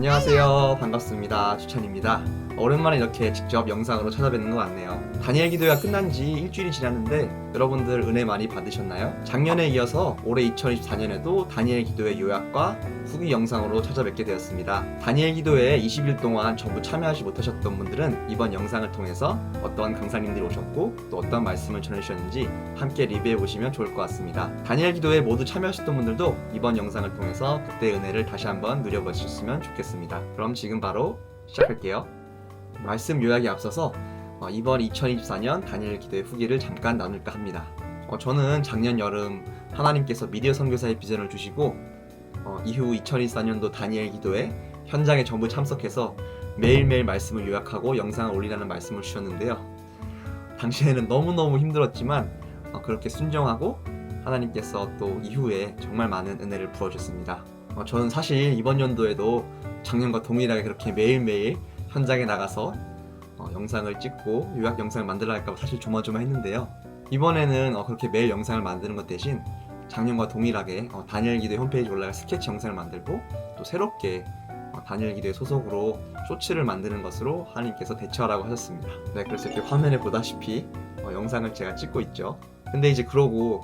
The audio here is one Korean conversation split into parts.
안녕하세요. 반갑습니다. 추천입니다. 오랜만에 이렇게 직접 영상으로 찾아뵙는 것 같네요. 다니엘 기도회가 끝난 지 일주일이 지났는데 여러분들 은혜 많이 받으셨나요? 작년에 이어서 올해 2024년에도 다니엘 기도회 요약과 후기 영상으로 찾아뵙게 되었습니다. 다니엘 기도회에 20일 동안 전부 참여하지 못하셨던 분들은 이번 영상을 통해서 어떤 강사님들이 오셨고 또 어떤 말씀을 전해주셨는지 함께 리뷰해 보시면 좋을 것 같습니다. 다니엘 기도회에 모두 참여하셨던 분들도 이번 영상을 통해서 그때의 은혜를 다시 한번 누려보셨으면 좋겠습니다. 그럼 지금 바로 시작할게요. 말씀 요약에 앞서서 이번 2024년 다니엘 기도회 후기를 잠깐 나눌까 합니다. 저는 작년 여름 하나님께서 미디어 선교사의 비전을 주시고 이후 2024년도 다니엘 기도회 현장에 전부 참석해서 매일매일 말씀을 요약하고 영상을 올리라는 말씀을 주셨는데요. 당시에는 너무너무 힘들었지만 그렇게 순종하고 하나님께서 또 이후에 정말 많은 은혜를 부어주셨습니다. 저는 사실 이번 연도에도 작년과 동일하게 그렇게 매일매일 현장에 나가서 영상을 찍고 요약 영상을 만들어 할까 사실 조마조마했는데요. 이번에는 그렇게 매일 영상을 만드는 것 대신 작년과 동일하게 다니엘 기도회 홈페이지에 올라갈 스케치 영상을 만들고 또 새롭게 다니엘 기도회 소속으로 쇼츠를 만드는 것으로 하나님께서 대처하라고 하셨습니다. 네, 그래서 이렇게 화면에 보다시피 영상을 제가 찍고 있죠. 근데 이제 그러고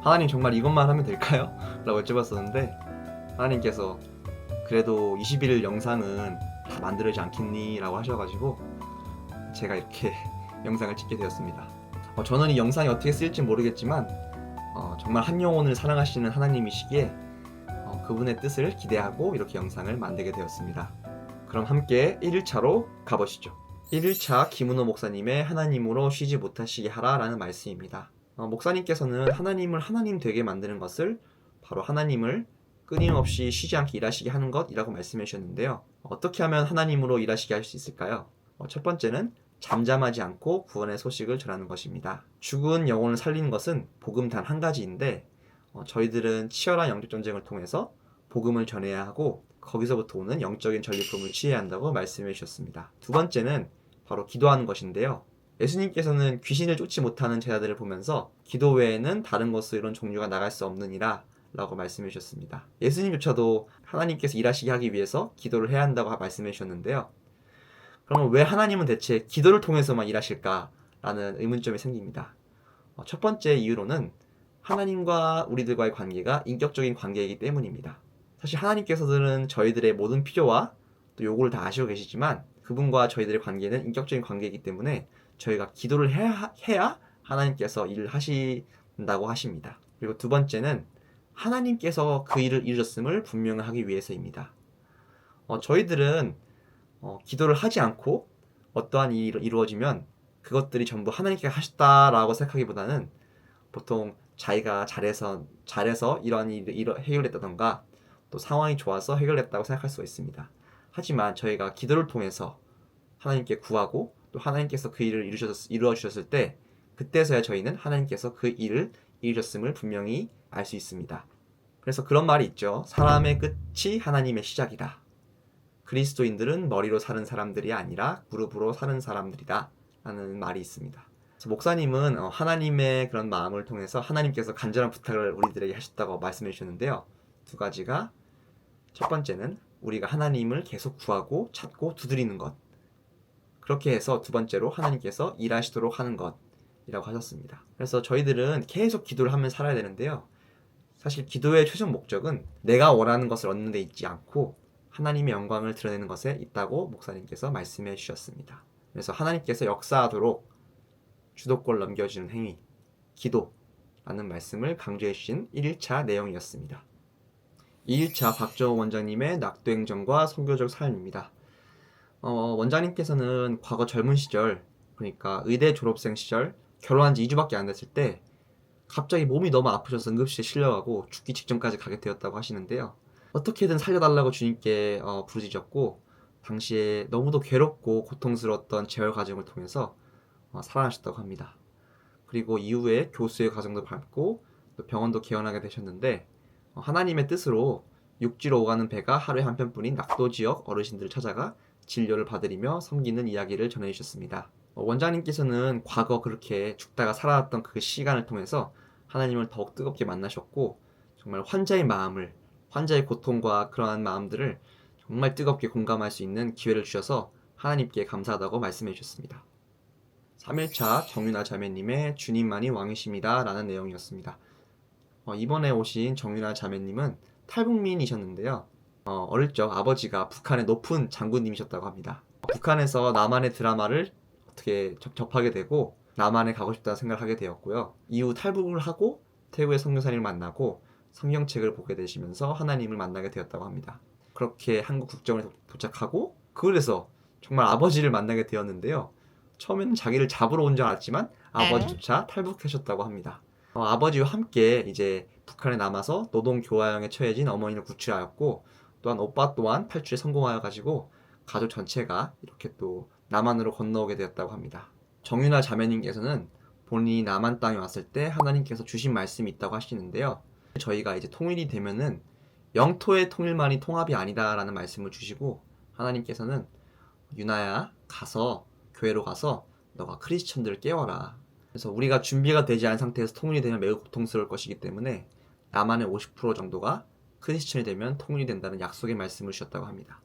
하나님 정말 이것만 하면 될까요? 라고 여쭤봤었는데 하나님께서 그래도 21일 영상은 다 만들어지지 않겠니? 라고 하셔가지고 제가 이렇게 영상을 찍게 되었습니다. 저는 이 영상이 어떻게 쓰일지 모르겠지만 정말 한 영혼을 사랑하시는 하나님이시기에 그분의 뜻을 기대하고 이렇게 영상을 만들게 되었습니다. 그럼 함께 1일차로 가보시죠. 1일차 김은호 목사님의 하나님으로 쉬지 못하시게 하라 라는 말씀입니다. 목사님께서는 하나님을 하나님 되게 만드는 것을 바로 하나님을 끊임없이 쉬지 않게 일하시게 하는 것이라고 말씀해 주셨는데요. 어떻게 하면 하나님으로 일하시게 할 수 있을까요? 첫 번째는 잠잠하지 않고 구원의 소식을 전하는 것입니다. 죽은 영혼을 살리는 것은 복음 단 한 가지인데 저희들은 치열한 영적 전쟁을 통해서 복음을 전해야 하고 거기서부터 오는 영적인 전리품을 취해야 한다고 말씀해 주셨습니다. 두 번째는 바로 기도하는 것인데요. 예수님께서는 귀신을 쫓지 못하는 제자들을 보면서 기도 외에는 다른 것으로 이런 종류가 나갈 수 없느니라 라고 말씀해 주셨습니다. 예수님조차도 하나님께서 일하시게 하기 위해서 기도를 해야 한다고 말씀해 주셨는데요. 그러면 왜 하나님은 대체 기도를 통해서만 일하실까? 라는 의문점이 생깁니다. 첫 번째 이유로는 하나님과 우리들과의 관계가 인격적인 관계이기 때문입니다. 사실 하나님께서는 저희들의 모든 필요와 또 요구를 다 아시고 계시지만 그분과 저희들의 관계는 인격적인 관계이기 때문에 저희가 기도를 해야 하나님께서 일을 하신다고 하십니다. 그리고 두 번째는 하나님께서 그 일을 이루셨음을 분명하기 위해서입니다. 저희들은 기도를 하지 않고 어떠한 일이 이루어지면 그것들이 전부 하나님께서 하셨다라고 생각하기보다는 보통 자기가 잘해서 이러한 일이 해결됐다던가 또 상황이 좋아서 해결됐다고 생각할 수가 있습니다. 하지만 저희가 기도를 통해서 하나님께 구하고 또 하나님께서 그 일을 이루어 주셨을 때 그때서야 저희는 하나님께서 그 일을 이루셨음을 분명히 알 수 있습니다. 그래서 그런 말이 있죠. 사람의 끝이 하나님의 시작이다. 그리스도인들은 머리로 사는 사람들이 아니라 무릎으로 사는 사람들이다 라는 말이 있습니다. 그래서 목사님은 하나님의 그런 마음을 통해서 하나님께서 간절한 부탁을 우리들에게 하셨다고 말씀해 주셨는데요. 두 가지가 첫 번째는 우리가 하나님을 계속 구하고 찾고 두드리는 것, 그렇게 해서 두 번째로 하나님께서 일하시도록 하는 것이라고 하셨습니다. 그래서 저희들은 계속 기도를 하며 살아야 되는데요. 사실 기도의 최종 목적은 내가 원하는 것을 얻는 데 있지 않고 하나님의 영광을 드러내는 것에 있다고 목사님께서 말씀해 주셨습니다. 그래서 하나님께서 역사하도록 주도권 넘겨주는 행위, 기도라는 말씀을 강조해 주신 1일차 내용이었습니다. 2일차 박정호 원장님의 낙도행정과 선교적 삶입니다. 원장님께서는 과거 젊은 시절, 그러니까 의대 졸업생 시절 결혼한 지 2주밖에 안 됐을 때 갑자기 몸이 너무 아프셔서 응급실에 실려가고 죽기 직전까지 가게 되었다고 하시는데요. 어떻게든 살려달라고 주님께 부르짖었고 당시에 너무도 괴롭고 고통스러웠던 재활 과정을 통해서 살아나셨다고 합니다. 그리고 이후에 교수의 과정도 밟고 또 병원도 개원하게 되셨는데 하나님의 뜻으로 육지로 오가는 배가 하루에 한 편뿐인 낙도 지역 어르신들을 찾아가 진료를 받으리며 섬기는 이야기를 전해주셨습니다. 원장님께서는 과거 그렇게 죽다가 살아났던 그 시간을 통해서 하나님을 더욱 뜨겁게 만나셨고 정말 환자의 고통과 그러한 마음들을 정말 뜨겁게 공감할 수 있는 기회를 주셔서 하나님께 감사하다고 말씀해 주셨습니다. 3일차 정윤아 자매님의 주님만이 왕이십니다 라는 내용이었습니다. 이번에 오신 정윤아 자매님은 탈북민이셨는데요. 어릴 적 아버지가 북한의 높은 장군님이셨다고 합니다. 북한에서 남한의 드라마를 어떻게 접하게 되고 남한에 가고 싶다는 생각을 하게 되었고요. 이후 탈북을 하고 태국의 선교사님을 만나고 성경책을 보게 되시면서 하나님을 만나게 되었다고 합니다. 그렇게 한국 국정원에 도착하고 그래서 정말 아버지를 만나게 되었는데요. 처음에는 자기를 잡으러 온 줄 알았지만 아버지조차 탈북하셨다고 합니다. 아버지와 함께 이제 북한에 남아서 노동 교화형에 처해진 어머니를 구출하였고 또한 오빠 또한 탈출에 성공하여 가지고 가족 전체가 이렇게 또 남한으로 건너오게 되었다고 합니다. 정윤아 자매님께서는 본인이 남한 땅에 왔을 때 하나님께서 주신 말씀이 있다고 하시는데요. 저희가 이제 통일이 되면은 영토의 통일만이 통합이 아니다라는 말씀을 주시고 하나님께서는 윤아야 가서 교회로 가서 너가 크리스천들을 깨워라. 그래서 우리가 준비가 되지 않은 상태에서 통일이 되면 매우 고통스러울 것이기 때문에 남한의 50% 정도가 크리스천이 되면 통일이 된다는 약속의 말씀을 주셨다고 합니다.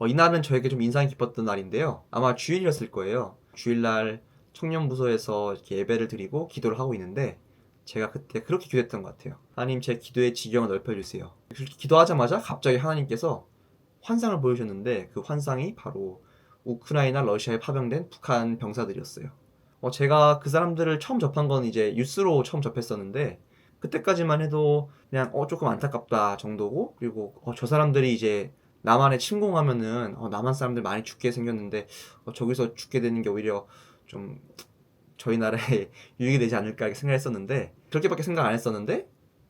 이날은 저에게 좀 인상이 깊었던 날인데요. 아마 주일이었을 거예요. 주일날 청년부서에서 이렇게 예배를 드리고 기도를 하고 있는데 제가 그때 그렇게 기도했던 것 같아요. 하나님 제 기도의 지경을 넓혀주세요. 그렇게 기도하자마자 갑자기 하나님께서 환상을 보여주셨는데 그 환상이 바로 우크라이나 러시아에 파병된 북한 병사들이었어요. 제가 그 사람들을 처음 접한 건 이제 뉴스로 처음 접했었는데 그때까지만 해도 그냥 조금 안타깝다 정도고 그리고 저 사람들이 이제 남한에 침공하면은 남한 사람들 많이 죽게 생겼는데 저기서 죽게 되는 게 오히려 좀 저희 나라에 유익이 되지 않을까 이렇게 생각했었는데 그렇게밖에 생각 안 했었는데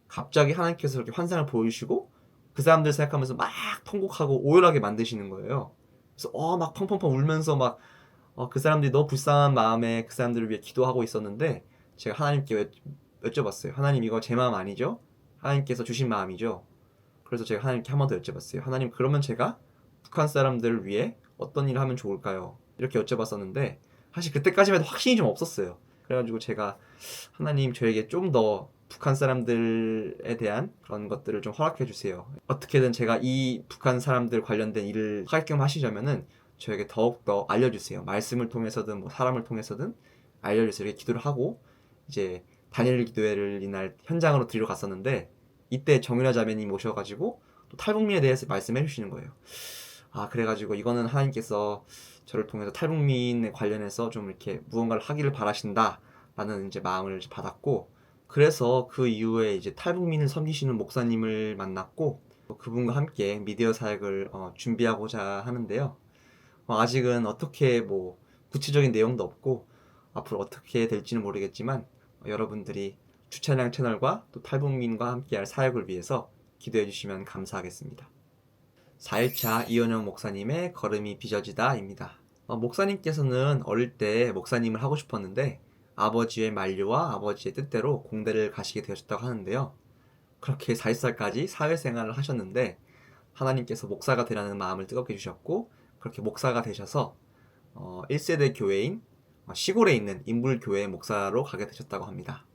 갑자기 하나님께서 이렇게 환상을 보여주시고 그 사람들 생각하면서 막 통곡하고 오열하게 만드시는 거예요. 그래서 막 펑펑펑 울면서 막 그 사람들이 너무 불쌍한 마음에 그 사람들을 위해 기도하고 있었는데 제가 하나님께 여쭤봤어요. 하나님 이거 제 마음 아니죠? 하나님께서 주신 마음이죠? 그래서 제가 하나님께 한 번 더 여쭤봤어요. 하나님 그러면 제가 북한 사람들을 위해 어떤 일을 하면 좋을까요? 이렇게 여쭤봤었는데 사실 그때까지만 해도 확신이 좀 없었어요. 그래가지고 제가 하나님 저에게 좀 더 북한 사람들에 대한 그런 것들을 좀 허락해 주세요. 어떻게든 제가 이 북한 사람들 관련된 일을 하시려면은 저에게 더욱더 알려주세요. 말씀을 통해서든 뭐 사람을 통해서든 알려주세요. 이렇게 기도를 하고 이제 다니엘 기도회를 이날 현장으로 드리러 갔었는데 이때 정윤아 자매님 오셔가지고 또 탈북민에 대해서 말씀해 주시는 거예요. 그래가지고 이거는 하나님께서 저를 통해서 탈북민에 관련해서 좀 이렇게 무언가를 하기를 바라신다 라는 이제 마음을 받았고 그래서 그 이후에 이제 탈북민을 섬기시는 목사님을 만났고 그분과 함께 미디어 사역을 준비하고자 하는데요. 아직은 어떻게 뭐 구체적인 내용도 없고 앞으로 어떻게 될지는 모르겠지만 여러분들이 주찬양 채널과 또 탈북민과 함께할 사역을 위해서 기도해 주시면 감사하겠습니다. 4일차 이원영 목사님의 걸음이 빚어지다입니다. 목사님께서는 어릴 때 목사님을 하고 싶었는데 아버지의 만류와 아버지의 뜻대로 공대를 가시게 되셨다고 하는데요. 그렇게 40살까지 사회생활을 하셨는데 하나님께서 목사가 되라는 마음을 뜨겁게 주셨고 그렇게 목사가 되셔서 1세대 교회인 시골에 있는 인불교회 목사로 가게 되셨다고 합니다.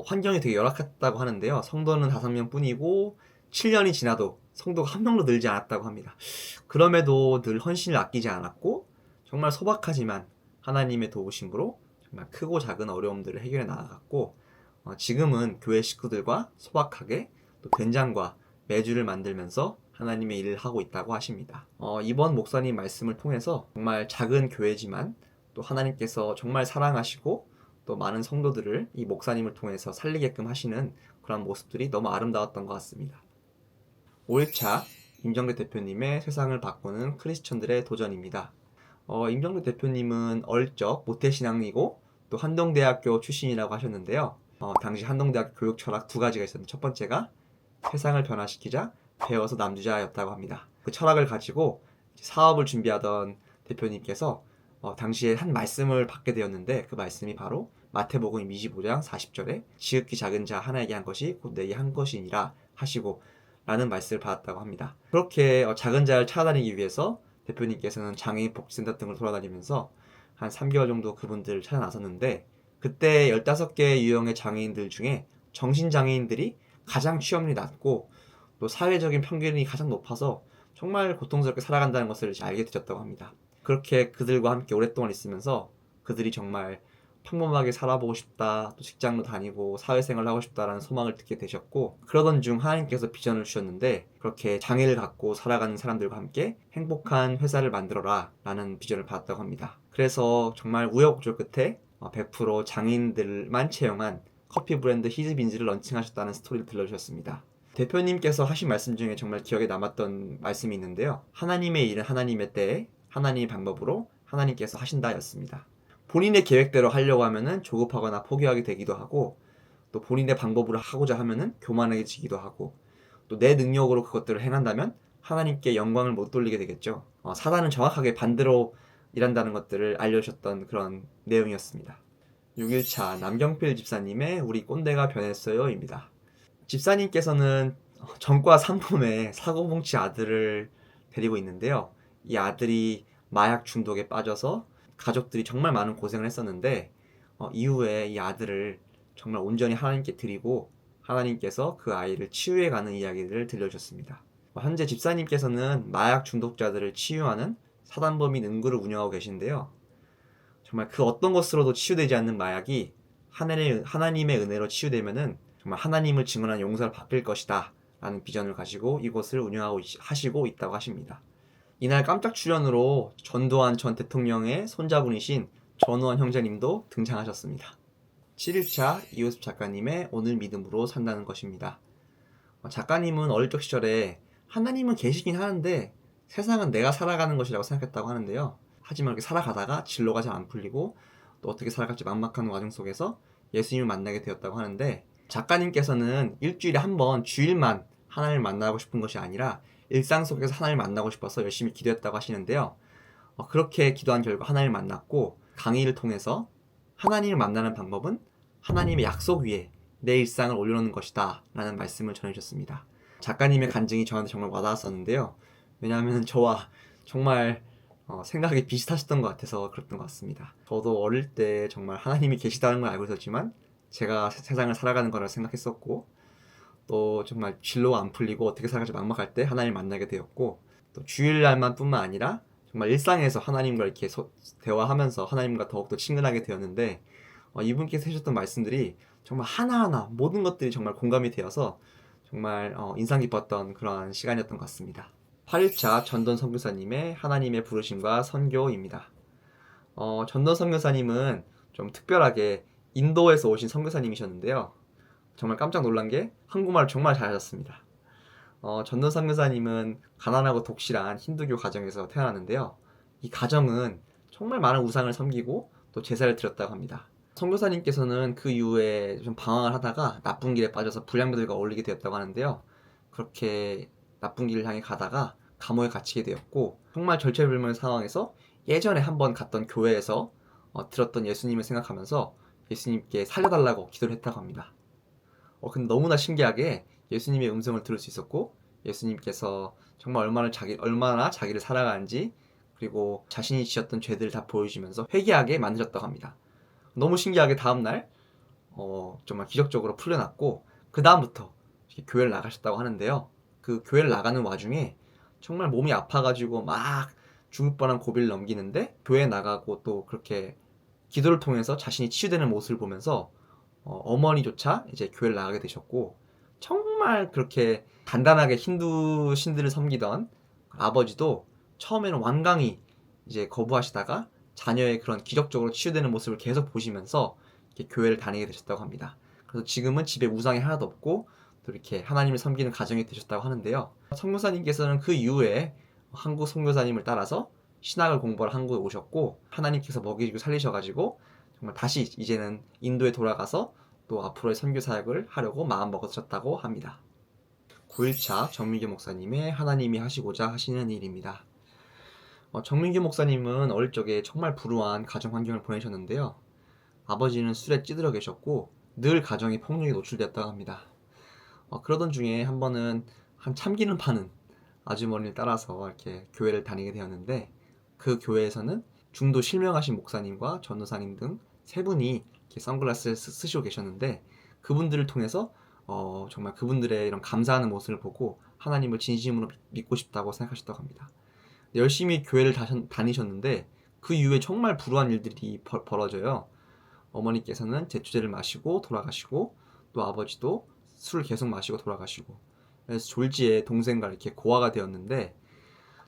환경이 되게 열악했다고 하는데요. 성도는 5명 뿐이고 7년이 지나도 성도가 한 명도 늘지 않았다고 합니다. 그럼에도 늘 헌신을 아끼지 않았고 정말 소박하지만 하나님의 도우심으로 정말 크고 작은 어려움들을 해결해 나아갔고 지금은 교회 식구들과 소박하게 또 된장과 매주를 만들면서 하나님의 일을 하고 있다고 하십니다. 이번 목사님 말씀을 통해서 정말 작은 교회지만 또 하나님께서 정말 사랑하시고 또 많은 성도들을 이 목사님을 통해서 살리게끔 하시는 그런 모습들이 너무 아름다웠던 것 같습니다. 5일차 임정래 대표님의 세상을 바꾸는 크리스천들의 도전입니다. 임정래 대표님은 어릴 적 모태신앙이고 또 한동대학교 출신이라고 하셨는데요. 당시 한동대학교 교육 철학 2가지가 있었는데 첫 번째가 세상을 변화시키자 배워서 남주자였다고 합니다. 그 철학을 가지고 사업을 준비하던 대표님께서 당시에 한 말씀을 받게 되었는데 그 말씀이 바로 마태복음 25장 40절에 지극히 작은 자 하나에게 한 것이 곧 내게 한 것이니라 하시고 라는 말씀을 받았다고 합니다. 그렇게 작은 자를 찾아다니기 위해서 대표님께서는 장애인 복지센터 등을 돌아다니면서 한 3개월 정도 그분들을 찾아 나섰는데 그때 15개 유형의 장애인들 중에 정신장애인들이 가장 취업률이 낮고 또 사회적인 평균이 가장 높아서 정말 고통스럽게 살아간다는 것을 알게 되셨다고 합니다. 그렇게 그들과 함께 오랫동안 있으면서 그들이 정말 평범하게 살아보고 싶다, 또 직장도 다니고 사회생활을 하고 싶다라는 소망을 듣게 되셨고, 그러던 중 하나님께서 비전을 주셨는데, 그렇게 장애를 갖고 살아가는 사람들과 함께 행복한 회사를 만들어라 라는 비전을 받았다고 합니다. 그래서 정말 우여곡절 끝에 100% 장애인들만 채용한 커피 브랜드 히즈빈즈를 런칭하셨다는 스토리를 들려주셨습니다. 대표님께서 하신 말씀 중에 정말 기억에 남았던 말씀이 있는데요. 하나님의 일은 하나님의 때에 하나님의 방법으로 하나님께서 하신다 였습니다. 본인의 계획대로 하려고 하면은 조급하거나 포기하게 되기도 하고, 또 본인의 방법으로 하고자 하면은 교만해지기도 하고, 또 내 능력으로 그것들을 행한다면 하나님께 영광을 못 돌리게 되겠죠. 사단은 정확하게 반대로 일한다는 것들을 알려주셨던 그런 내용이었습니다. 6일차 남경필 집사님의 우리 꼰대가 변했어요 입니다. 집사님께서는 전과 산범의 사고뭉치 아들을 데리고 있는데요. 이 아들이 마약 중독에 빠져서 가족들이 정말 많은 고생을 했었는데, 이후에 이 아들을 정말 온전히 하나님께 드리고 하나님께서 그 아이를 치유해가는 이야기를 들려주셨습니다. 현재 집사님께서는 마약 중독자들을 치유하는 사단법인 은구를 운영하고 계신데요. 정말 그 어떤 것으로도 치유되지 않는 마약이 하나님의 은혜로 치유되면은 정말 하나님을 증언한 용서를 받을 것이다 라는 비전을 가지고 이곳을 운영하고 하시고 있다고 하십니다. 이날 깜짝 출연으로 전두환 전 대통령의 손자분이신 전우환 형제님도 등장하셨습니다. 7일차 이호섭 작가님의 오늘 믿음으로 산다는 것입니다. 작가님은 어릴 적 시절에 하나님은 계시긴 하는데 세상은 내가 살아가는 것이라고 생각했다고 하는데요. 하지만 이렇게 살아가다가 진로가 잘 안 풀리고 또 어떻게 살아갈지 막막한 과정 속에서 예수님을 만나게 되었다고 하는데, 작가님께서는 일주일에 한 번 주일만 하나님을 만나고 싶은 것이 아니라 일상 속에서 하나님을 만나고 싶어서 열심히 기도했다고 하시는데요. 그렇게 기도한 결과 하나님을 만났고, 강의를 통해서 하나님을 만나는 방법은 하나님의 약속 위에 내 일상을 올려놓는 것이다 라는 말씀을 전해주셨습니다. 작가님의 간증이 저한테 정말 와닿았었는데요. 왜냐하면 저와 정말 생각이 비슷하셨던 것 같아서 그랬던 것 같습니다. 저도 어릴 때 정말 하나님이 계시다는 걸 알고 있었지만 제가 세상을 살아가는 거라 생각했었고, 또 정말 진로가 안 풀리고 어떻게 살아갈지 막막할 때 하나님을 만나게 되었고, 또 주일날만 뿐만 아니라 정말 일상에서 하나님과 이렇게 대화하면서 하나님과 더욱더 친근하게 되었는데, 이분께서 해주셨던 말씀들이 정말 하나하나 모든 것들이 정말 공감이 되어서 정말 인상 깊었던 그런 시간이었던 것 같습니다. 8일차 전돈 선교사님의 하나님의 부르심과 선교입니다. 전돈 선교사님은 좀 특별하게 인도에서 오신 선교사님이셨는데요. 정말 깜짝 놀란 게 한국말을 정말 잘하셨습니다. 전돈 선교사님은 가난하고 독실한 힌두교 가정에서 태어났는데요. 이 가정은 정말 많은 우상을 섬기고 또 제사를 드렸다고 합니다. 선교사님께서는 그 이후에 좀 방황을 하다가 나쁜 길에 빠져서 불량배들과 어울리게 되었다고 하는데요. 그렇게 나쁜 길을 향해 가다가 감옥에 갇히게 되었고, 정말 절체불명의 상황에서 예전에 한번 갔던 교회에서 들었던 예수님을 생각하면서 예수님께 살려달라고 기도를 했다고 합니다. 근데 너무나 신기하게 예수님의 음성을 들을 수 있었고, 예수님께서 정말 얼마나 자기를 사랑하는지, 그리고 자신이 지었던 죄들을 다 보여주면서 회개하게 만드셨다고 합니다. 너무 신기하게 다음날 정말 기적적으로 풀려났고, 그 다음부터 교회를 나가셨다고 하는데요. 그 교회를 나가는 와중에 정말 몸이 아파가지고 막 죽을 뻔한 고비를 넘기는데, 교회에 나가고 또 그렇게 기도를 통해서 자신이 치유되는 모습을 보면서 어머니조차 이제 교회를 나가게 되셨고, 정말 그렇게 단단하게 힌두 신들을 섬기던 아버지도 처음에는 완강히 이제 거부하시다가 자녀의 그런 기적적으로 치유되는 모습을 계속 보시면서 이렇게 교회를 다니게 되셨다고 합니다. 그래서 지금은 집에 우상이 하나도 없고 또 이렇게 하나님을 섬기는 가정이 되셨다고 하는데요. 선교사님께서는 그 이후에 한국 선교사님을 따라서 신학을 공부하러 한국에 오셨고, 하나님께서 먹이고 살리셔가지고 정말 다시 이제는 인도에 돌아가서 또 앞으로의 선교 사역을 하려고 마음먹으셨다고 합니다. 9일차 정민규 목사님의 하나님이 하시고자 하시는 일입니다. 정민규 목사님은 어릴 적에 정말 불우한 가정 환경을 보내셨는데요. 아버지는 술에 찌들어 계셨고 늘 가정이 폭력에 노출되었다고 합니다. 그러던 중에 한 번은 한 참기름 파는 아주머니를 따라서 이렇게 교회를 다니게 되었는데, 그 교회에서는 중도 실명하신 목사님과 전도사님 등 세 분이 이렇게 선글라스를 쓰시고 계셨는데, 그분들을 통해서 정말 그분들의 이런 감사하는 모습을 보고 하나님을 진심으로 믿고 싶다고 생각하셨다고 합니다. 열심히 교회를 다니셨는데 그 이후에 정말 불우한 일들이 벌어져요. 어머니께서는 제추제를 마시고 돌아가시고, 또 아버지도 술을 계속 마시고 돌아가시고, 그래서 졸지에 동생과 이렇게 고아가 되었는데,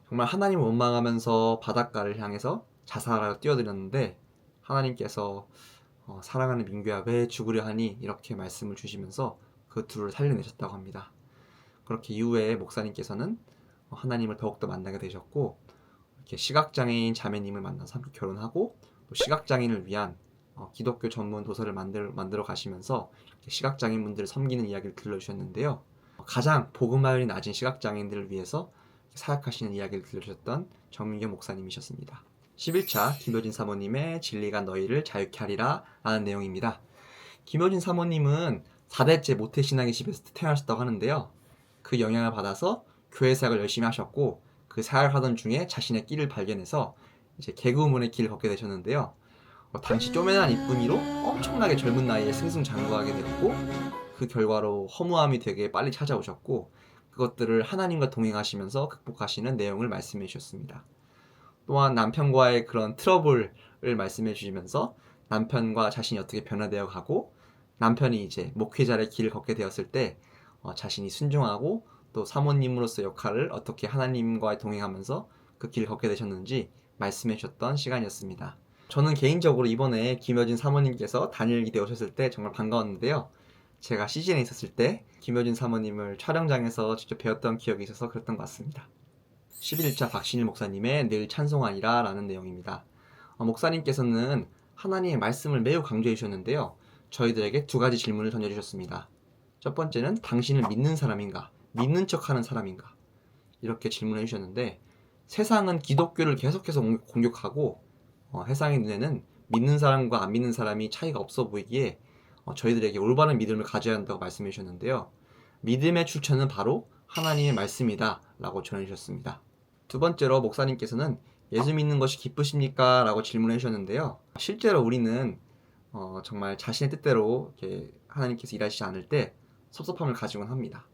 정말 하나님을 원망하면서 바닷가를 향해서 자살하러 뛰어들었는데, 하나님께서 사랑하는 민규야 왜 죽으려 하니? 이렇게 말씀을 주시면서 그 둘을 살려내셨다고 합니다. 그렇게 이후에 목사님께서는 하나님을 더욱더 만나게 되셨고, 이렇게 시각장애인 자매님을 만나서 함께 결혼하고, 또 시각장애인을 위한 기독교 전문 도서를 만들어 가시면서 시각장애인분들을 섬기는 이야기를 들려주셨는데요. 가장 복음화율이 낮은 시각장애인들을 위해서 사역하시는 이야기를 들려주셨던 정민경 목사님이셨습니다. 11차 김효진 사모님의 진리가 너희를 자유케 하리라 라는 내용입니다. 김효진 사모님은 4대째 모태신앙의 집에서 태어나셨다고 하는데요. 그 영향을 받아서 교회 사역을 열심히 하셨고, 그 사역하던 중에 자신의 길을 발견해서 이제 개그우먼의 길을 걷게 되셨는데요. 당시 쪼매난 이쁜이로 엄청나게 젊은 나이에 승승장구하게 되었고, 그 결과로 허무함이 되게 빨리 찾아오셨고, 그것들을 하나님과 동행하시면서 극복하시는 내용을 말씀해 주셨습니다. 또한 남편과의 그런 트러블을 말씀해 주시면서 남편과 자신이 어떻게 변화되어 가고, 남편이 이제 목회자의 길을 걷게 되었을 때 자신이 순종하고 또 사모님으로서 역할을 어떻게 하나님과 동행하면서 그 길을 걷게 되셨는지 말씀해 주셨던 시간이었습니다. 저는 개인적으로 이번에 김효진 사모님께서 단일 기대 오셨을 때 정말 반가웠는데요. 제가 CGN에 있었을 때 김효진 사모님을 촬영장에서 직접 배웠던 기억이 있어서 그랬던 것 같습니다. 11차 박신일 목사님의 늘 찬송하리라 라는 내용입니다. 목사님께서는 하나님의 말씀을 매우 강조해 주셨는데요. 저희들에게 두 가지 질문을 던져주셨습니다. 첫 번째는 당신을 믿는 사람인가? 믿는 척하는 사람인가? 이렇게 질문해 주셨는데, 세상은 기독교를 계속해서 공격하고 세상의 눈에는 믿는 사람과 안 믿는 사람이 차이가 없어 보이기에 저희들에게 올바른 믿음을 가져야 한다고 말씀해 주셨는데요. 믿음의 출처는 바로 하나님의 말씀이다 라고 전해 주셨습니다. 두 번째로 목사님께서는 예수 믿는 것이 기쁘십니까? 라고 질문해 주셨는데요. 실제로 우리는 정말 자신의 뜻대로 이렇게 하나님께서 일하시지 않을 때 섭섭함을 가지곤 합니다.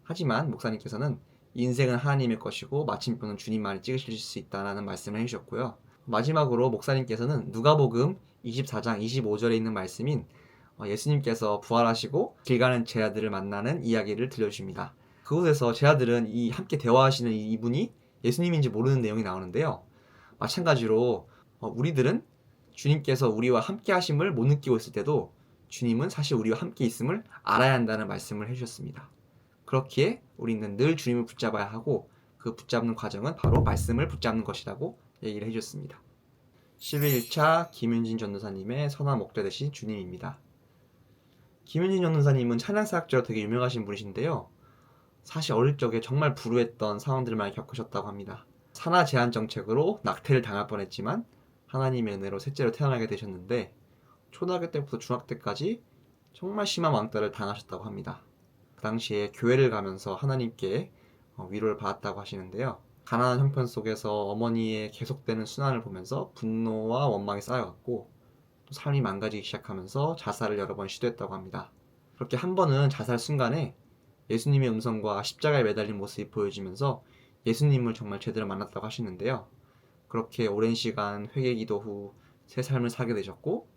하지만 목사님께서는 인생은 하나님의 것이고 마침표는 주님만이 찍으실 수 있다는 말씀을 해주셨고요. 마지막으로 목사님께서는 누가복음 24장 25절에 있는 말씀인 예수님께서 부활하시고 길 가는 제 아들을 만나는 이야기를 들려주십니다. 그곳에서 제 아들은 이 함께 대화하시는 이분이 예수님인지 모르는 내용이 나오는데요. 마찬가지로 우리들은 주님께서 우리와 함께 하심을 못 느끼고 있을 때도 주님은 사실 우리와 함께 있음을 알아야 한다는 말씀을 해주셨습니다. 그렇기에 우리는 늘 주님을 붙잡아야 하고, 그 붙잡는 과정은 바로 말씀을 붙잡는 것이라고 얘기를 해주셨습니다. 11차 김윤진 전도사님의 선한 목자 되신 주님입니다. 김윤진 전도사님은 찬양사역자로 되게 유명하신 분이신데요. 사실 어릴 적에 정말 불우했던 상황들을 많이 겪으셨다고 합니다. 산하 제한 정책으로 낙태를 당할 뻔했지만 하나님의 은혜로 셋째로 태어나게 되셨는데, 초등학교 때부터 중학교 때까지 정말 심한 왕따를 당하셨다고 합니다. 그 당시에 교회를 가면서 하나님께 위로를 받았다고 하시는데요. 가난한 형편 속에서 어머니의 계속되는 순환을 보면서 분노와 원망이 쌓여갔고, 또 삶이 망가지기 시작하면서 자살을 여러 번 시도했다고 합니다. 그렇게 한 번은 자살 순간에 예수님의 음성과 십자가에 매달린 모습이 보여지면서 예수님을 정말 제대로 만났다고 하시는데요. 그렇게 오랜 시간 회개기도 후 새 삶을 살게 되셨고,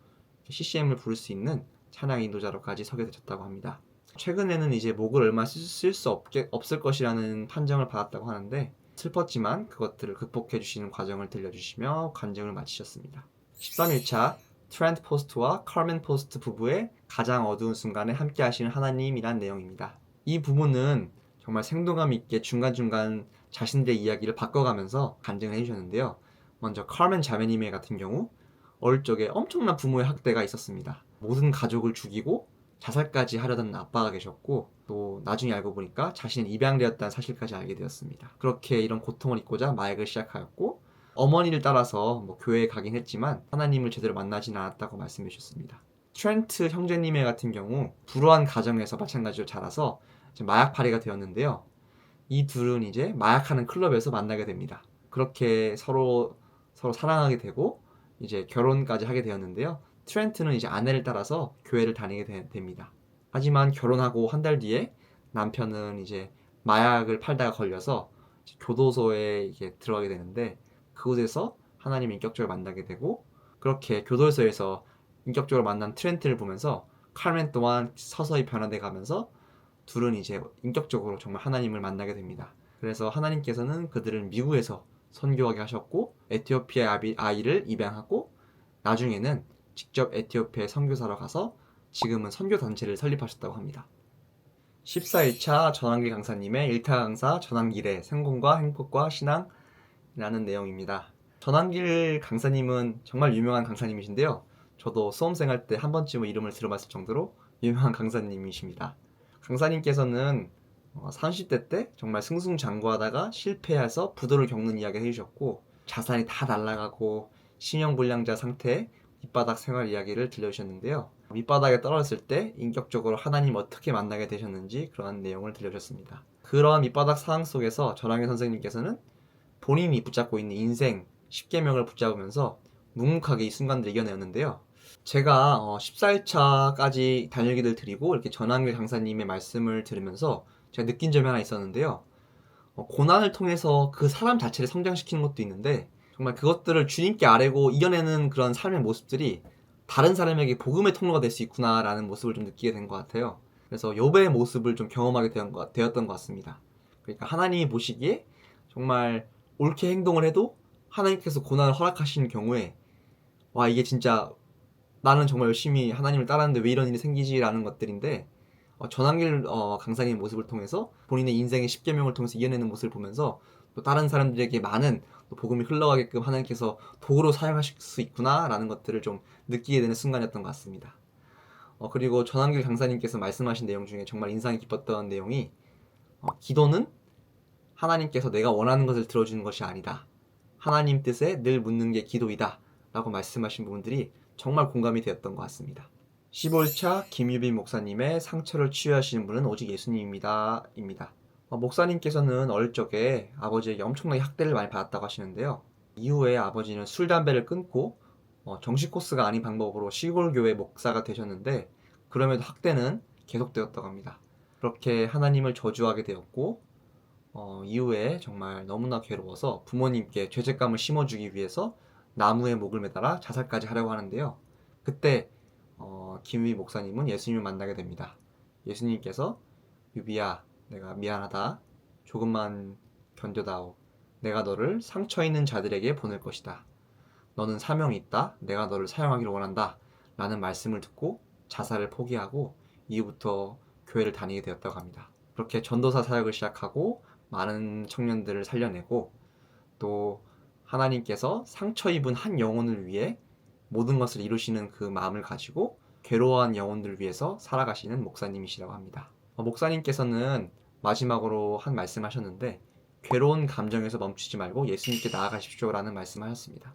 CCM을 부를 수 있는 찬양 인도자로까지 서게 되셨다고 합니다. 최근에는 이제 목을 얼마 쓸 수 없을 것이라는 판정을 받았다고 하는데, 슬펐지만 그것들을 극복해 주시는 과정을 들려주시며 간증을 마치셨습니다. 13일차 트렌트 포스트와 카르멘 포스트 부부의 가장 어두운 순간에 함께 하시는 하나님이란 내용입니다. 이 부부는 정말 생동감 있게 중간중간 자신들의 이야기를 바꿔가면서 간증을 해주셨는데요. 먼저 카르멘 자매님의 같은 경우 어릴 적에 엄청난 부모의 학대가 있었습니다. 모든 가족을 죽이고 자살까지 하려던 아빠가 계셨고, 또 나중에 알고 보니까 자신은 입양되었다는 사실까지 알게 되었습니다. 그렇게 이런 고통을 잊고자 마약을 시작하였고, 어머니를 따라서 교회에 가긴 했지만 하나님을 제대로 만나진 않았다고 말씀해 주셨습니다. 트렌트 형제님의 같은 경우 불우한 가정에서 마찬가지로 자라서 마약파리가 되었는데요. 이 둘은 이제 마약하는 클럽에서 만나게 됩니다. 그렇게 서로 사랑하게 되고 이제 결혼까지 하게 되었는데요. 트렌트는 이제 아내를 따라서 교회를 다니게 됩니다. 하지만 결혼하고 한 달 뒤에 남편은 이제 마약을 팔다가 걸려서 교도소에 이게 들어가게 되는데, 그곳에서 하나님을 인격적으로 만나게 되고, 그렇게 교도소에서 인격적으로 만난 트렌트를 보면서 칼멘 또한 서서히 변화돼 가면서 둘은 이제 인격적으로 정말 하나님을 만나게 됩니다. 그래서 하나님께서는 그들을 미국에서 선교하게 하셨고, 에티오피아 아이를 입양하고, 나중에는 직접 에티오피아에 선교사로 가서 지금은 선교 단체를 설립하셨다고 합니다. 14일차 전환길 강사님의 일타 강사 전환길의 성공과 행복과 신앙이라는 내용입니다. 전환길 강사님은 정말 유명한 강사님이신데요. 저도 수험생 할 때 한 번쯤은 이름을 들어봤을 정도로 유명한 강사님이십니다. 강사님께서는 30대 때 정말 승승장구하다가 실패해서 부도를 겪는 이야기를 해주셨고, 자산이 다 날아가고 신용불량자 상태의 밑바닥 생활 이야기를 들려주셨는데요. 밑바닥에 떨어졌을 때 인격적으로 하나님 어떻게 만나게 되셨는지 그러한 내용을 들려주셨습니다. 그러한 밑바닥 상황 속에서 전학의 선생님께서는 본인이 붙잡고 있는 인생 10계명을 붙잡으면서 묵묵하게 이 순간들을 이겨내었는데요. 제가 14일차까지 단일기를 드리고 이렇게 전환길 강사님의 말씀을 들으면서 제가 느낀 점이 하나 있었는데요. 고난을 통해서 그 사람 자체를 성장시키는 것도 있는데, 정말 그것들을 주님께 아뢰고 이겨내는 그런 삶의 모습들이 다른 사람에게 복음의 통로가 될 수 있구나라는 모습을 좀 느끼게 된 것 같아요. 그래서 욥의 모습을 좀 경험하게 되었던 것 같습니다. 그러니까 하나님이 보시기에 정말 옳게 행동을 해도 하나님께서 고난을 허락하시는 경우에, 와, 이게 진짜 나는 정말 열심히 하나님을 따랐는데 왜 이런 일이 생기지라는 것들인데, 전환길 강사님의 모습을 통해서 본인의 인생의 10계명을 통해서 이겨내는 모습을 보면서 또 다른 사람들에게 많은 또 복음이 흘러가게끔 하나님께서 도구로 사용하실 수 있구나라는 것들을 좀 느끼게 되는 순간이었던 것 같습니다. 그리고 전환길 강사님께서 말씀하신 내용 중에 정말 인상이 깊었던 내용이, 기도는 하나님께서 내가 원하는 것을 들어주는 것이 아니다, 하나님 뜻에 늘 묻는 게 기도이다 라고 말씀하신 부분들이 정말 공감이 되었던 것 같습니다. 15일차 김유빈 목사님의 상처를 치유하시는 분은 오직 예수님입니다. 목사님께서는 어릴 적에 아버지에게 엄청나게 학대를 많이 받았다고 하시는데요. 이후에 아버지는 술, 담배를 끊고 정식 코스가 아닌 방법으로 시골교회 목사가 되셨는데, 그럼에도 학대는 계속되었다고 합니다. 그렇게 하나님을 저주하게 되었고, 이후에 정말 너무나 괴로워서 부모님께 죄책감을 심어주기 위해서 나무에 목을 매달아 자살까지 하려고 하는데요. 그때 김유빈 목사님은 예수님을 만나게 됩니다. 예수님께서, 유비야, 내가 미안하다, 조금만 견뎌다오, 내가 너를 상처 있는 자들에게 보낼 것이다, 너는 사명이 있다, 내가 너를 사용하기를 원한다 라는 말씀을 듣고 자살을 포기하고 이후부터 교회를 다니게 되었다고 합니다. 그렇게 전도사 사역을 시작하고 많은 청년들을 살려내고, 또 하나님께서 상처 입은 한 영혼을 위해 모든 것을 이루시는 그 마음을 가지고 괴로워한 영혼들을 위해서 살아가시는 목사님이시라고 합니다. 목사님께서는 마지막으로 한 말씀하셨는데, 괴로운 감정에서 멈추지 말고 예수님께 나아가십시오 라는 말씀을 하셨습니다.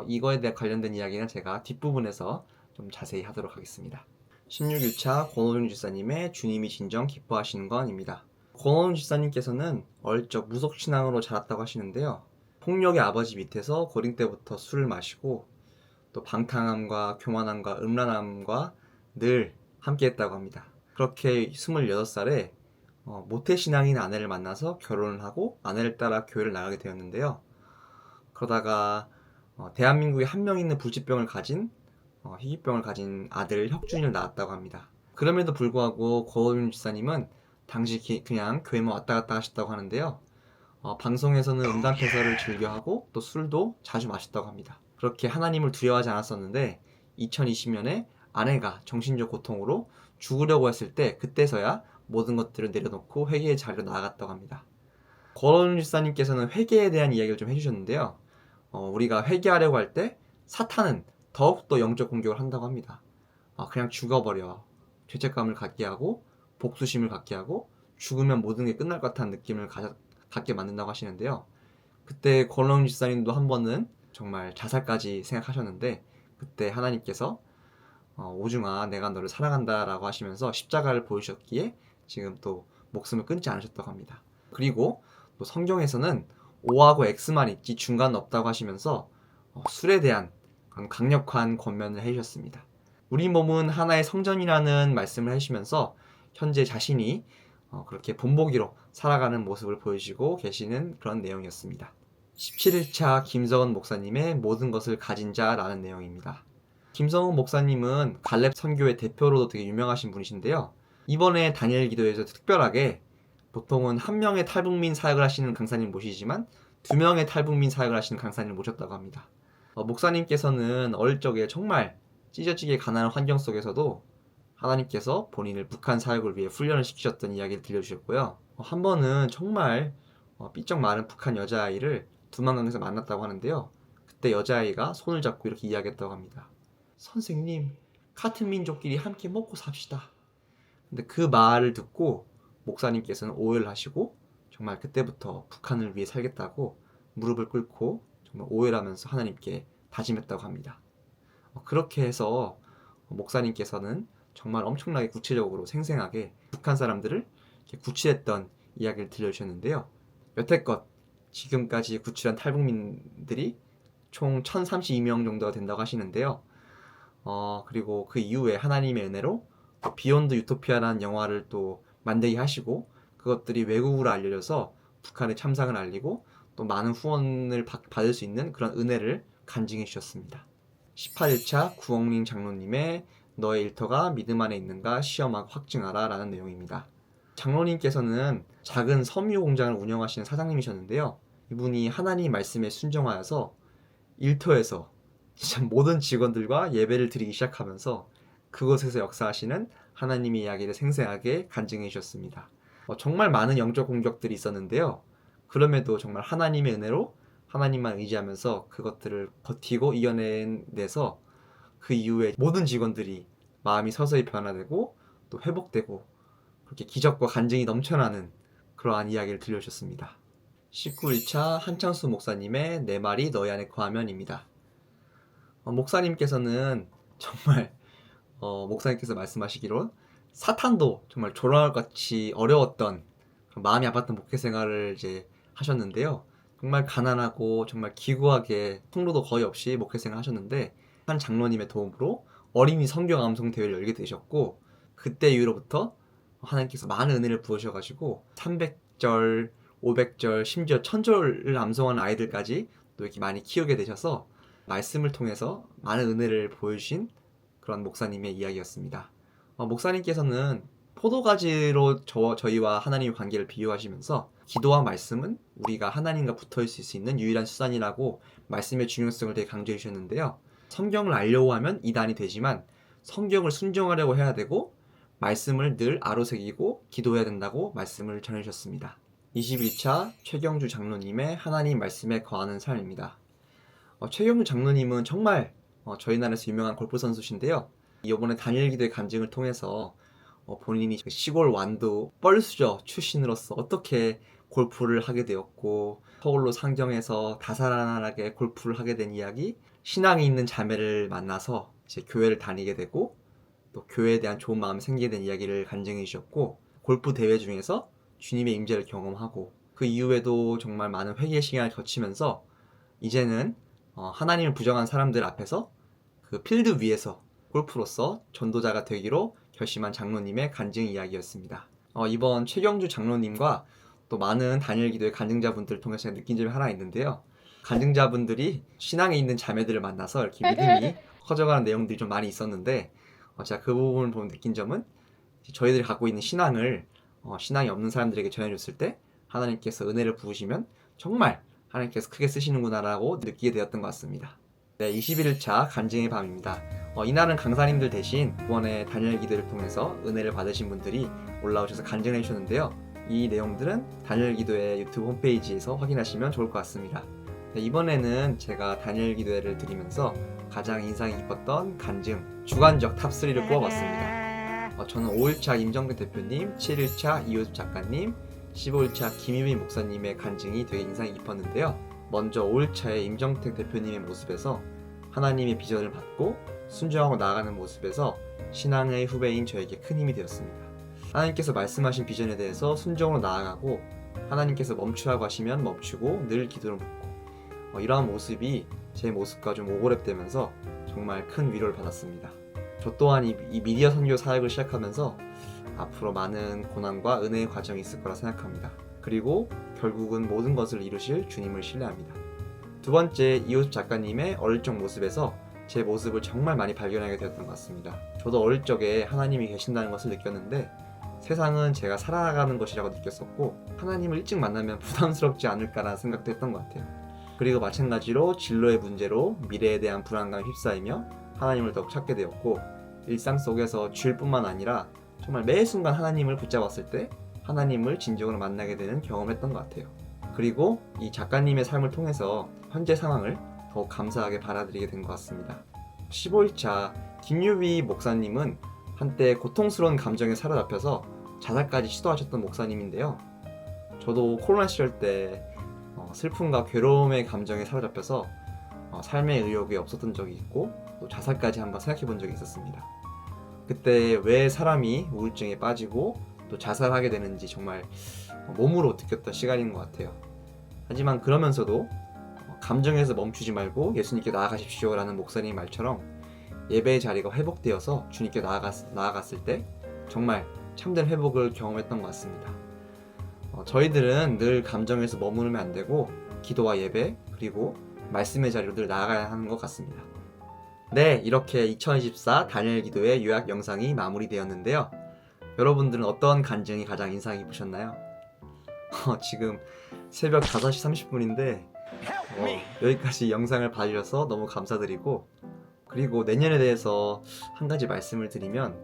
이거에 대해 관련된 이야기는 제가 뒷부분에서 좀 자세히 하도록 하겠습니다. 16일차 권호중 집사님의 주님이 진정 기뻐하시는 건입니다. 권호중 집사님께서는 어릴 적 무속신앙으로 자랐다고 하시는데요. 폭력의 아버지 밑에서 고딩 때부터 술을 마시고 또 방탕함과 교만함과 음란함과 늘 함께 했다고 합니다. 그렇게 26살에 모태신앙인 아내를 만나서 결혼을 하고 아내를 따라 교회를 나가게 되었는데요. 그러다가 대한민국에 한 명 있는 불치병을 가진 희귀병을 가진 아들 혁준이를 낳았다고 합니다. 그럼에도 불구하고 고호윤 집사님은 당시 그냥 교회만 왔다 갔다 하셨다고 하는데요. 방송에서는 음담패설을 즐겨하고 또 술도 자주 마셨다고 합니다. 그렇게 하나님을 두려워하지 않았었는데 2020년에 아내가 정신적 고통으로 죽으려고 했을 때, 그때서야 모든 것들을 내려놓고 회개의 자리로 나아갔다고 합니다. 고호윤 집사님께서는 회개에 대한 이야기를 좀 해주셨는데요. 우리가 회개하려고 할 때 사탄은 더욱더 영적 공격을 한다고 합니다. 그냥 죽어버려, 죄책감을 갖게 하고 복수심을 갖게 하고 죽으면 모든 게 끝날 것 같다는 느낌을 갖게 만든다고 하시는데요. 그때 권long 집사님도 한 번은 정말 자살까지 생각하셨는데, 그때 하나님께서 오중아, 내가 너를 사랑한다 라고 하시면서 십자가를 보여주셨기에 지금 또 목숨을 끊지 않으셨다고 합니다. 그리고 또 성경에서는 O하고 X만 있지 중간은 없다고 하시면서 술에 대한 강력한 권면을 해주셨습니다. 우리 몸은 하나의 성전이라는 말씀을 해주시면서 현재 자신이 그렇게 본보기로 살아가는 모습을 보여주고 계시는 그런 내용이었습니다. 17일차 김성은 목사님의 모든 것을 가진 자라는 내용입니다. 김성은 목사님은 갈렙 선교의 대표로도 되게 유명하신 분이신데요. 이번에 다니엘 기도에서 특별하게 보통은 한 명의 탈북민 사역을 하시는 강사님 모시지만 2명의 탈북민 사역을 하시는 강사님을 모셨다고 합니다. 목사님께서는 어릴 적에 정말 찢어지게 가난한 환경 속에서도 하나님께서 본인을 북한 사역을 위해 훈련을 시키셨던 이야기를 들려주셨고요. 한 번은 정말 삐쩍 마른 북한 여자아이를 두만강에서 만났다고 하는데요. 그때 여자아이가 손을 잡고 이렇게 이야기했다고 합니다. 선생님, 같은 민족끼리 함께 먹고 삽시다. 근데 그 말을 듣고 목사님께서는 오해를 하시고 정말 그때부터 북한을 위해 살겠다고 무릎을 꿇고 정말 오해를 하면서 하나님께 다짐했다고 합니다. 그렇게 해서 목사님께서는 정말 엄청나게 구체적으로 생생하게 북한 사람들을 구출했던 이야기를 들려주셨는데요. 여태껏 지금까지 구출한 탈북민들이 총 1032명 정도가 된다고 하시는데요. 그리고 그 이후에 하나님의 은혜로 비욘드 유토피아라는 영화를 또 만들게 하시고 그것들이 외국으로 알려져서 북한의 참상을 알리고 또 많은 후원을 받을 수 있는 그런 은혜를 간증해 주셨습니다. 18일차 구옥링 장로님의 너의 일터가 믿음 안에 있는가 시험하고 확증하라 라는 내용입니다. 장로님께서는 작은 섬유 공장을 운영하시는 사장님이셨는데요. 이분이 하나님 말씀에 순종하여서 일터에서 진짜 모든 직원들과 예배를 드리기 시작하면서 그곳에서 역사하시는 하나님의 이야기를 생생하게 간증해 주셨습니다. 정말 많은 영적 공격들이 있었는데요. 그럼에도 정말 하나님의 은혜로 하나님만 의지하면서 그것들을 버티고 이겨내서 그 이후에 모든 직원들이 마음이 서서히 변화되고 또 회복되고 그렇게 기적과 간증이 넘쳐나는 그러한 이야기를 들려주셨습니다. 19일차 한창수 목사님의 내 말이 너희 안에 거하면입니다. 목사님께서는 정말 목사님께서 말씀하시기로 사탄도 정말 조랑말같이 어려웠던 마음이 아팠던 목회 생활을 이제 하셨는데요. 정말 가난하고 정말 기구하게 통로도 거의 없이 목회 생활을 하셨는데 한 장로님의 도움으로 어린이 성경 암송 대회를 열게 되셨고 그때 이후로부터 하나님께서 많은 은혜를 부으셔가지고 300절, 500절, 심지어 1000절을 암송하는 아이들까지 또 이렇게 많이 키우게 되셔서 말씀을 통해서 많은 은혜를 보여주신 그런 목사님의 이야기였습니다. 목사님께서는 포도가지로 저희와 하나님의 관계를 비유하시면서 기도와 말씀은 우리가 하나님과 붙어 있을 수 있는 유일한 수단이라고 말씀의 중요성을 되게 강조해 주셨는데요. 성경을 알려고 하면 이단이 되지만 성경을 순종하려고 해야 되고 말씀을 늘 아로새기고 기도해야 된다고 말씀을 전해주셨습니다. 21차 최경주 장로님의 하나님 말씀에 거하는 삶입니다. 최경주 장로님은 정말 저희 나라에서 유명한 골프 선수신데요. 이번에 다니엘 기도의 간증을 통해서 본인이 시골 완도 뻘수저 출신으로서 어떻게 골프를 하게 되었고 서울로 상경해서 다사다난하게 골프를 하게 된 이야기, 신앙이 있는 자매를 만나서 이제 교회를 다니게 되고 또 교회에 대한 좋은 마음이 생기게 된 이야기를 간증해 주셨고 골프 대회 중에서 주님의 임재를 경험하고 그 이후에도 정말 많은 회개의 시간을 거치면서 이제는 하나님을 부정한 사람들 앞에서 그 필드 위에서 골프로서 전도자가 되기로 결심한 장로님의 간증 이야기였습니다. 이번 최경주 장로님과 또 많은 다니엘 기도의 간증자분들을 통해서 제가 느낀 점이 하나 있는데요. 간증자분들이 신앙에 있는 자매들을 만나서 이렇게 믿음이 커져가는 내용들이 좀 많이 있었는데 제가 그 부분을 보면 느낀 점은 저희들이 갖고 있는 신앙을 신앙이 없는 사람들에게 전해줬을 때 하나님께서 은혜를 부으시면 정말 하나님께서 크게 쓰시는구나라고 느끼게 되었던 것 같습니다. 네, 21일차 간증의 밤입니다. 이날은 강사님들 대신 이번에 다니엘 기도를 통해서 은혜를 받으신 분들이 올라오셔서 간증을 해주셨는데요. 이 내용들은 다니엘 기도의 유튜브 홈페이지에서 확인하시면 좋을 것 같습니다. 네, 이번에는 제가 다니엘 기도회를 드리면서 가장 인상이 깊었던 간증 주관적 탑3를 뽑아봤습니다. 저는 5일차 임정근 대표님, 7일차 이효습 작가님, 15일차 김유민 목사님의 간증이 되게 인상이 깊었는데요. 먼저 5일차의 임정택 대표님의 모습에서 하나님의 비전을 받고 순종하고 나아가는 모습에서 신앙의 후배인 저에게 큰 힘이 되었습니다. 하나님께서 말씀하신 비전에 대해서 순종으로 나아가고 하나님께서 멈추라고 하시면 멈추고 늘 기도를 묻고 이러한 모습이 제 모습과 좀 오버랩되면서 정말 큰 위로를 받았습니다. 저 또한 이 미디어 선교 사역을 시작하면서 앞으로 많은 고난과 은혜의 과정이 있을 거라 생각합니다. 그리고 결국은 모든 것을 이루실 주님을 신뢰합니다. 두 번째, 이호섭 작가님의 어릴 적 모습에서 제 모습을 정말 많이 발견하게 되었던 것 같습니다. 저도 어릴 적에 하나님이 계신다는 것을 느꼈는데 세상은 제가 살아가는 것이라고 느꼈었고 하나님을 일찍 만나면 부담스럽지 않을까라는 생각도 했던 것 같아요. 그리고 마찬가지로 진로의 문제로 미래에 대한 불안감에 휩싸이며 하나님을 더욱 찾게 되었고 일상 속에서 주일뿐만 아니라 정말 매 순간 하나님을 붙잡았을 때 하나님을 진정으로 만나게 되는 경험을 했던 것 같아요. 그리고 이 작가님의 삶을 통해서 현재 상황을 더욱 감사하게 받아들이게 된 것 같습니다. 15일차 김유비 목사님은 한때 고통스러운 감정에 사로잡혀서 자살까지 시도하셨던 목사님인데요. 저도 코로나 시절 때 슬픔과 괴로움의 감정에 사로잡혀서 삶의 의욕이 없었던 적이 있고 또 자살까지 한번 생각해 본 적이 있었습니다. 그때 왜 사람이 우울증에 빠지고 또 자살하게 되는지 정말 몸으로 느꼈던 시간인 것 같아요. 하지만 그러면서도 감정에서 멈추지 말고 예수님께 나아가십시오 라는 목사님 말처럼 예배의 자리가 회복되어서 주님께 나아갔을 때 정말 참된 회복을 경험했던 것 같습니다. 저희들은 늘 감정에서 머무르면 안 되고 기도와 예배 그리고 말씀의 자리로 늘 나아가야 하는 것 같습니다. 네, 이렇게 2024 다니엘 기도의 요약 영상이 마무리되었는데요. 여러분들은 어떤 간증이 가장 인상 깊으셨나요? 지금 새벽 5시 30분인데 여기까지 영상을 봐주셔서 너무 감사드리고 그리고 내년에 대해서 한 가지 말씀을 드리면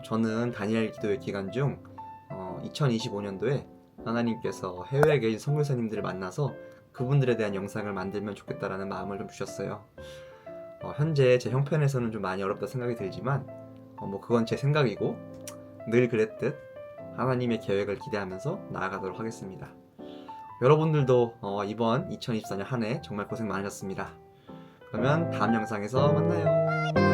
저는 다니엘 기도의 기간 중 2025년도에 하나님께서 해외에 계신 선교사님들을 만나서 그분들에 대한 영상을 만들면 좋겠다라는 마음을 좀 주셨어요. 현재 제 형편에서는 좀 많이 어렵다 생각이 들지만 그건 제 생각이고 늘 그랬듯 하나님의 계획을 기대하면서 나아가도록 하겠습니다. 여러분들도 이번 2024년 한 해 정말 고생 많으셨습니다. 그러면 다음 영상에서 만나요.